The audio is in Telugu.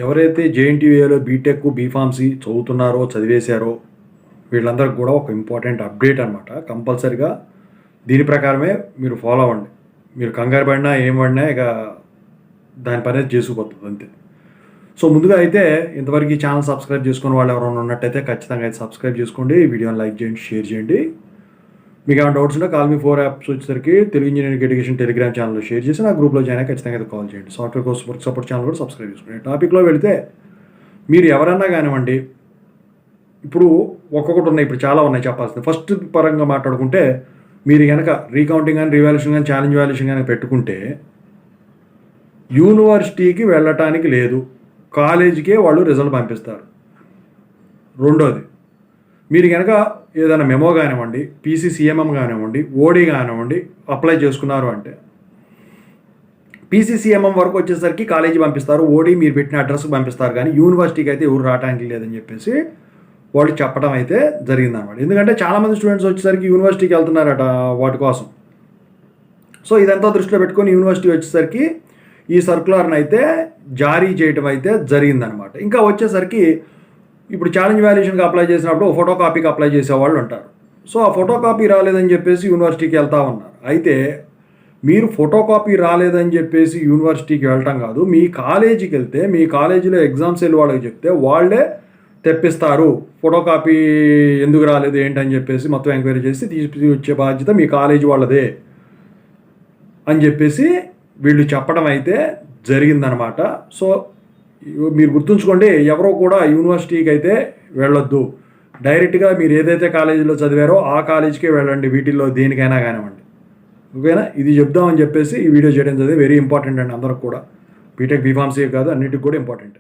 ఎవరైతే జేఎన్టీయూఏలో బీటెక్ బీఫార్మసీ చదువుతున్నారో చదివేశారో వీళ్ళందరికీ కూడా ఒక ఇంపార్టెంట్ అప్డేట్ అనమాట. కంపల్సరిగా దీని ప్రకారమే మీరు ఫాలో అవ్వండి. మీరు కంగారు పడినా ఏం పడినా ఇక దాని పని చేసుకుపోతుంది అంతే. సో ముందుగా అయితే ఇంతవరకు ఈ ఛానల్ సబ్స్క్రైబ్ చేసుకుని వాళ్ళు ఎవరైనా ఉన్నట్టయితే ఖచ్చితంగా అయితే సబ్స్క్రైబ్ చేసుకోండి, వీడియోని లైక్ చేయండి, షేర్ చేయండి. మీకు ఏమైనా డౌట్స్ ఉంటే కాల్ మీ 4 యాప్స్ వచ్చేసరికి తెలుగు ఇంజనీరింగ్ ఎడ్యుకేషన్ టెలిగ్రామ్ ఛానల్లో షేర్ చేసి నా గ్రూప్లో జాయిన్ అయ్యి ఖచ్చితంగా అయితే కాల్ చేయండి. Software course work support channel కూడా సబ్స్క్రైబ్ చేసుకోండి. టాపిక్లో వెళితే మీరు ఎవరన్నా కానివ్వండి, ఇప్పుడు ఒక్కొక్కటి ఉన్నాయి, ఇప్పుడు చాలా ఉన్నాయి చెప్పాల్సింది. ఫస్ట్ పరంగా మాట్లాడుకుంటే మీరు కనుక రీకౌంటింగ్ కానీ రీవాల్యుయేషన్ కానీ ఛాలెంజ్ వాల్యుయేషన్ కానీ పెట్టుకుంటే యూనివర్సిటీకి వెళ్ళటానికి లేదు, కాలేజీకే వాళ్ళు రిజల్ట్ పంపిస్తారు. రెండోది, మీరు కనుక ఏదైనా మెమో కానివ్వండి, పీసీసీఎంఎం కానివ్వండి, ఓడీ కానివ్వండి అప్లై చేసుకున్నారు అంటే పీసీసీఎంఎం వరకు వచ్చేసరికి కాలేజీ పంపిస్తారు, ఓడీ మీరు పెట్టిన అడ్రస్కి పంపిస్తారు, కానీ యూనివర్సిటీకి అయితే ఎవరు రావడానికి లేదని చెప్పేసి వాళ్ళు చెప్పడం అయితే జరిగిందన్నమాట. ఎందుకంటే చాలామంది స్టూడెంట్స్ వచ్చేసరికి యూనివర్సిటీకి వెళ్తున్నారట వాటి కోసం. సో ఇదంతా దృష్టిలో పెట్టుకొని యూనివర్సిటీ వచ్చేసరికి ఈ సర్కులర్ని అయితే జారీ చేయడం అయితే జరిగిందనమాట. ఇంకా వచ్చేసరికి ఇప్పుడు ఛాలెంజ్ వాల్యుయేషన్కి అప్లై చేసినప్పుడు ఫోటో కాపీకి అప్లై చేసేవాళ్ళు ఉంటారు. సో ఆ ఫోటో కాపీ రాలేదని చెప్పేసి యూనివర్సిటీకి వెళ్తూ ఉన్నారు. అయితే మీరు ఫోటో కాపీ రాలేదని చెప్పేసి యూనివర్సిటీకి వెళ్ళటం కాదు, మీ కాలేజీకి వెళ్తే మీ కాలేజీలో ఎగ్జామ్స్ వెళ్ళి వాళ్ళకి చెప్తే వాళ్ళే తెప్పిస్తారు. ఫోటో కాపీ ఎందుకు రాలేదు ఏంటని చెప్పేసి మొత్తం ఎంక్వైరీ చేసి తీసుకొచ్చే బాధ్యత మీ కాలేజీ వాళ్ళదే అని చెప్పేసి వీళ్ళు చెప్పడం అయితే జరిగిందనమాట. సో మీరు గుర్తుంచుకోండి, ఎవరో కూడా యూనివర్సిటీకి అయితే వెళ్ళొద్దు, డైరెక్ట్గా మీరు ఏదైతే కాలేజీలో చదివారో ఆ కాలేజీకే వెళ్ళండి, వీటిల్లో దేనికైనా కానివ్వండి. ఓకేనా, ఇది చెప్దామని చెప్పేసి ఈ వీడియో చేయడం జరిగింది. వెరీ ఇంపార్టెంట్ అండి అందరికి కూడా, బీటెక్ బీఫార్మసీ కాదు అన్నిటికి కూడా ఇంపార్టెంట్.